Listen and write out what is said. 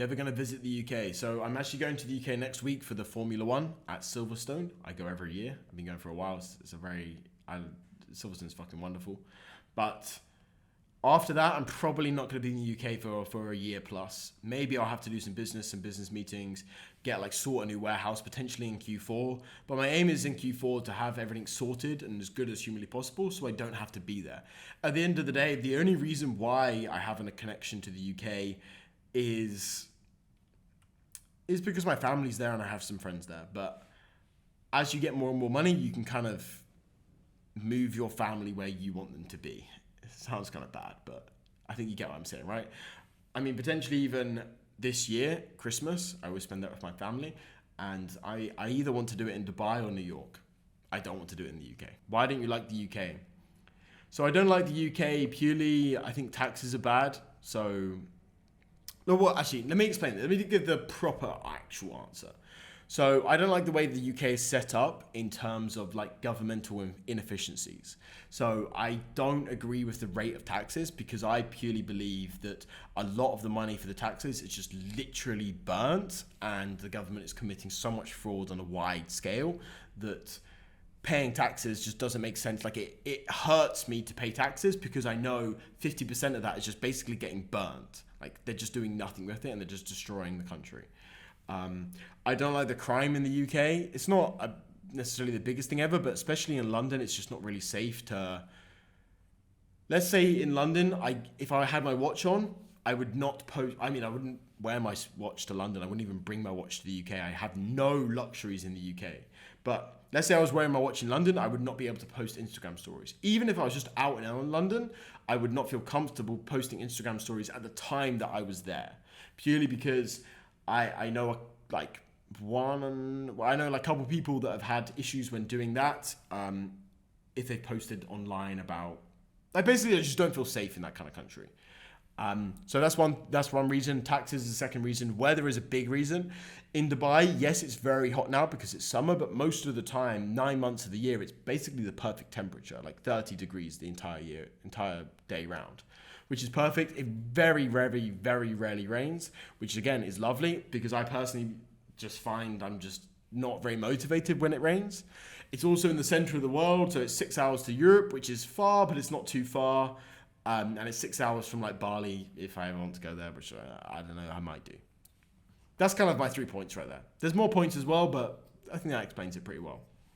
You ever going to visit the UK? So I'm actually going to the UK next week for the Formula One at Silverstone. I go every year. I've been going for a while. Silverstone's fucking wonderful. But after that, I'm probably not going to be in the UK for a year plus. Maybe I'll have to do some business meetings, sort a new warehouse potentially in Q4. But my aim is in Q4 to have everything sorted and as good as humanly possible so I don't have to be there. At the end of the day, the only reason why I have a connection to the UK is because my family's there and I have some friends there. But as you get more and more money, you can kind of move your family where you want them to be. It sounds kind of bad, but I think you get what I'm saying, right? I mean, potentially even this year, Christmas, I will spend that with my family. And I either want to do it in Dubai or New York. I don't want to do it in the UK. Why don't you like the UK? So I don't like the UK purely, I think taxes are bad. So, no, well, actually, let me explain it. Let me give the proper actual answer. So I don't like the way the UK is set up in terms of governmental inefficiencies. So I don't agree with the rate of taxes because I purely believe that a lot of the money for the taxes is just literally burnt and the government is committing so much fraud on a wide scale that paying taxes just doesn't make sense. It hurts me to pay taxes because I know 50% of that is just basically getting burnt. They're just doing nothing with it and they're just destroying the country. I don't like the crime in the UK. It's not necessarily the biggest thing ever, but especially in London, it's just not really safe to... Let's say in London, if I had my watch on, I would not post... I wouldn't wear my watch to London. I wouldn't even bring my watch to the UK. I have no luxuries in the UK. But let's say I was wearing my watch in London, I would not be able to post Instagram stories. Even if I was just out and out in London, I would not feel comfortable posting Instagram stories at the time that I was there. Purely because... I know a couple people that have had issues when doing that. If they posted online about, basically I just don't feel safe in that kind of country. So that's one reason. Taxes is the second reason. Weather is a big reason. In Dubai, yes, it's very hot now because it's summer, but most of the time, 9 months of the year, it's basically the perfect temperature, 30 degrees the entire day round, which is perfect. It very, very, very rarely rains, which again is lovely because I personally just find I'm just not very motivated when it rains. It's also in the center of the world, so it's 6 hours to Europe, which is far, but it's not too far. And it's 6 hours from Bali if I ever want to go there, which I don't know, I might do. That's kind of my 3 points right there. There's more points as well, but I think that explains it pretty well.